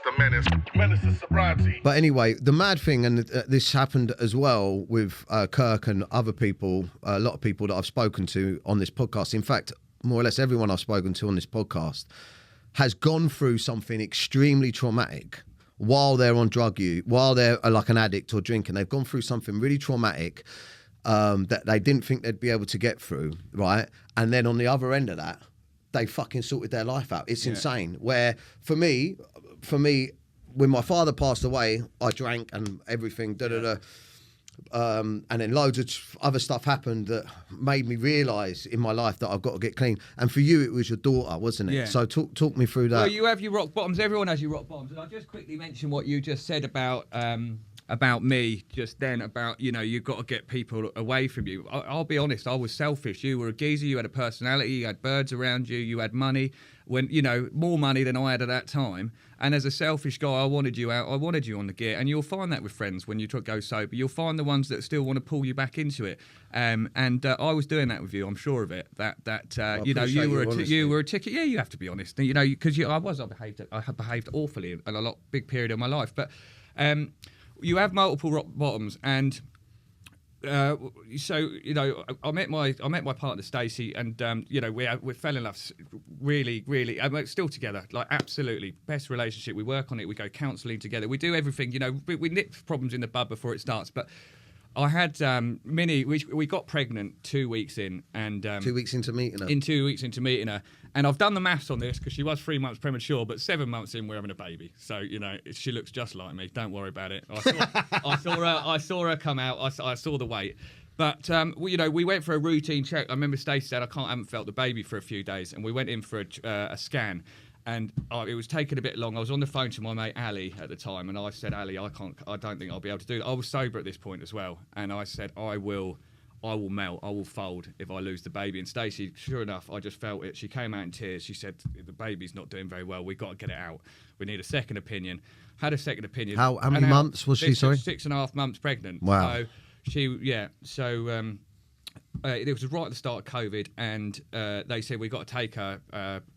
the Menace. Menace is sobriety. But anyway, the mad thing, and this happened as well with Kirk and other people, a lot of people that I've spoken to on this podcast. In fact, more or less everyone I've spoken to on this podcast has gone through something extremely traumatic while they're on drug use, while they're like an addict or drinking. They've gone through something really traumatic that they didn't think they'd be able to get through, right? And then on the other end of that, they fucking sorted their life out. It's insane. Where for me, when my father passed away, I drank and everything, and then loads of other stuff happened that made me realise in my life that I've got to get clean. And for you, it was your daughter, wasn't it? Yeah. So talk me through that. Well, you have your rock bottoms. Everyone has your rock bottoms. And I'll just quickly mention what you just said about me just then, about, you know, you've got to get people away from you. I'll be honest, I was selfish. You were a geezer, you had a personality, you had birds around you, you had money, when, you know, more money than I had at that time. And as a selfish guy, I wanted you out, I wanted you on the gear. And you'll find that with friends when you go sober. You'll find the ones that still want to pull you back into it. And I was doing that with you, I'm sure of it. You know, you were a ticket. Yeah, you have to be honest. You know, because I behaved awfully in a big period of my life. But you have multiple rock bottoms, and so, you know, I met my partner Stacey, and you know, we fell in love really, we're still together, like absolutely best relationship. We work on it, we go counselling together, we do everything. You know, we nip problems in the bud before it starts. But I had Minnie. We got pregnant 2 weeks in, and 2 weeks into meeting her. 2 weeks into meeting her, and I've done the maths on this because she was 3 months premature, but 7 months in we're having a baby. So, you know, she looks just like me. Don't worry about it. I saw her come out. I saw the weight. But you know, we went for a routine check. I remember Stacey said, I haven't felt the baby for a few days, and we went in for a scan. And it was taking a bit long. I was on the phone to my mate Ali at the time, and I said, Ali, I don't think I'll be able to do that. I was sober at this point as well, and I said, I will melt, I will fold if I lose the baby. And Stacey, sure enough, I just felt it. She came out in tears. She said, the baby's not doing very well. We've got to get it out. We need a second opinion. Had a second opinion. How many months was she? Sorry, 6.5 months pregnant. Wow. So it was right at the start of COVID, and they said, we've got to take her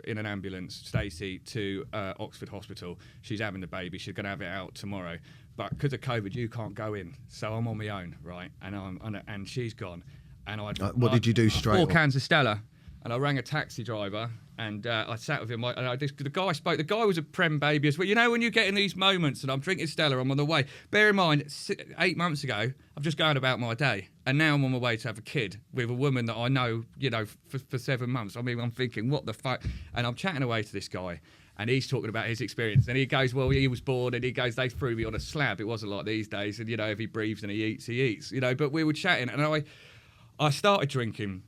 in an ambulance, Stacey, to Oxford Hospital. She's having the baby. She's going to have it out tomorrow. But because of COVID, you can't go in. So I'm on my own, right? And she's gone. And what did you do straight 4 cans of Stella. And I rang a taxi driver, and I sat with him. The guy was a prem baby as well. You know, when you get in these moments, and I'm drinking Stella, I'm on the way. Bear in mind, 8 months ago, I'm just going about my day. And now I'm on my way to have a kid with a woman that I know, you know, for 7 months. I mean, I'm thinking, what the fuck? And I'm chatting away to this guy, and he's talking about his experience. And he goes, well, he was born, and he goes, they threw me on a slab. It wasn't like these days. And, you know, if he breathes and he eats, you know. But we were chatting, and I started drinking.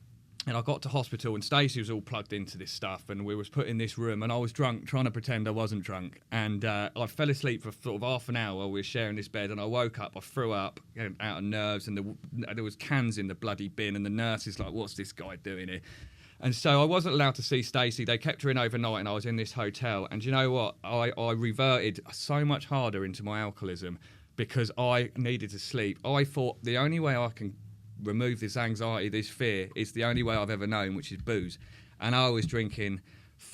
And I got to hospital, and Stacey was all plugged into this stuff, and we was put in this room, and I was drunk, trying to pretend I wasn't drunk. And I fell asleep for sort of half an hour while we were sharing this bed, and I woke up, I threw up out of nerves, and there was cans in the bloody bin, and the nurse is like, what's this guy doing here? And so I wasn't allowed to see Stacey. They kept her in overnight, and I was in this hotel. And you know what? I reverted so much harder into my alcoholism because I needed to sleep. I thought the only way I can remove this anxiety, this fear, is the only way I've ever known, which is booze. And I was drinking,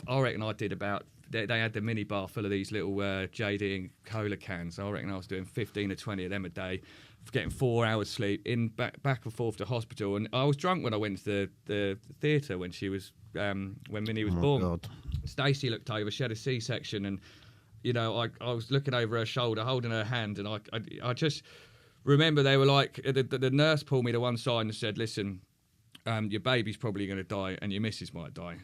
I reckon I did about, they had the mini bar full of these little JD and cola cans. I reckon I was doing 15 or 20 of them a day, getting 4 hours sleep, back and forth to hospital. And I was drunk when I went to the theatre when she was, when Minnie was born. God. Stacey looked over, she had a C-section, and, you know, I was looking over her shoulder, holding her hand, and I just remember they were like, the nurse pulled me to one side and said, listen, your baby's probably going to die and your missus might die,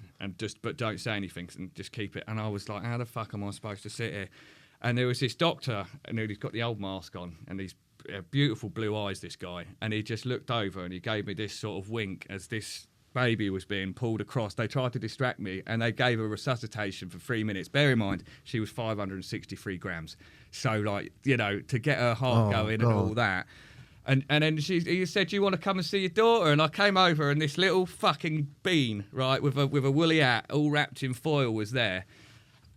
but don't say anything and just keep it. And I was like, how the fuck am I supposed to sit here? And there was this doctor, and he's got the old mask on, and these beautiful blue eyes, this guy, and he just looked over and he gave me this sort of wink as this baby was being pulled across. They tried to distract me, and they gave her resuscitation for 3 minutes. Bear in mind, she was 563 grams. So, like, you know, to get her heart going and all that. And then he said, do you want to come and see your daughter? And I came over, and this little fucking bean, right, with a woolly hat, all wrapped in foil, was there.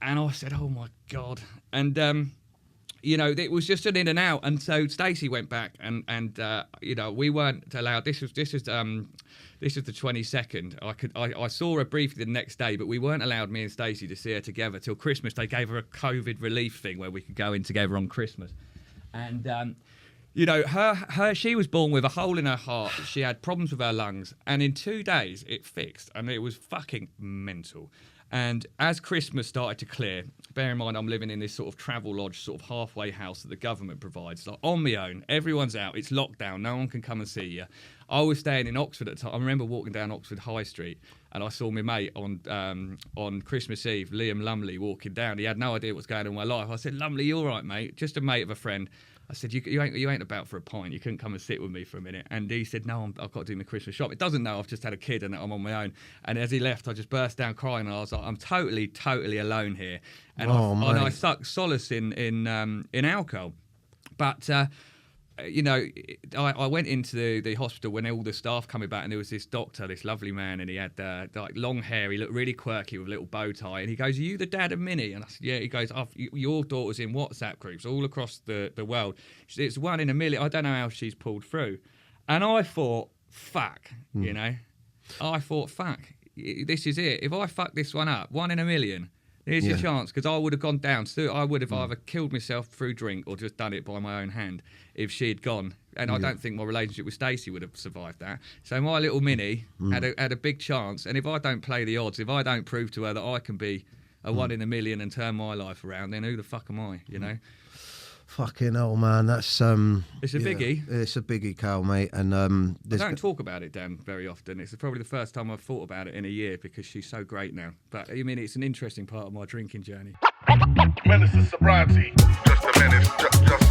And I said, oh, my God. And you know, it was just an in and out. And so Stacey went back, and you know, we weren't allowed. This is the 22nd. I saw her briefly the next day, but we weren't allowed, me and Stacey, to see her together till Christmas. They gave her a COVID relief thing where we could go in together on Christmas. And you know, she was born with a hole in her heart. She had problems with her lungs, and in 2 days it fixed, and it was fucking mental. And as Christmas started to clear, bear in mind I'm living in this sort of travel lodge, sort of halfway house that the government provides, like on my own. Everyone's out. It's lockdown. No one can come and see you. I was staying in Oxford at the time. I remember walking down Oxford High Street, and I saw my mate on Christmas Eve, Liam Lumley, walking down. He had no idea what's going on in my life. I said, "Lumley, you all right, mate?" Just a mate of a friend. I said, you ain't about for a pint. You couldn't come and sit with me for a minute. And he said, "No, I've got to do my Christmas shop." It doesn't know I've just had a kid and I'm on my own. And as he left, I just burst down crying. And I was like, I'm totally alone here. And I suck solace in alcohol. But you know, I went into the hospital when all the staff coming back, and there was this doctor, this lovely man, and he had like long hair. He looked really quirky with a little bow tie, and he goes, "Are you the dad of Minnie?" And I said, "Yeah." He goes, "Your daughter's in WhatsApp groups all across the world. It's 1 in a million. I don't know how she's pulled through." And I thought, fuck, you know, this is it. If I fuck this one up, 1 in a million. Here's your chance, because I would have gone down. So I would have either killed myself through drink or just done it by my own hand if she had gone. And I don't think my relationship with Stacey would have survived that. So my little Minnie had a big chance. And if I don't play the odds, if I don't prove to her that I can be a 1 in a million and turn my life around, then who the fuck am I, you know? Fucking hell, man. That's it's a biggie. It's a biggie, Cal, mate. And I don't talk about it, Dan, very often. It's probably the first time I've thought about it in a year, because she's so great now. But I mean, it's an interesting part of my drinking journey. Menace to sobriety. Just a menace. Just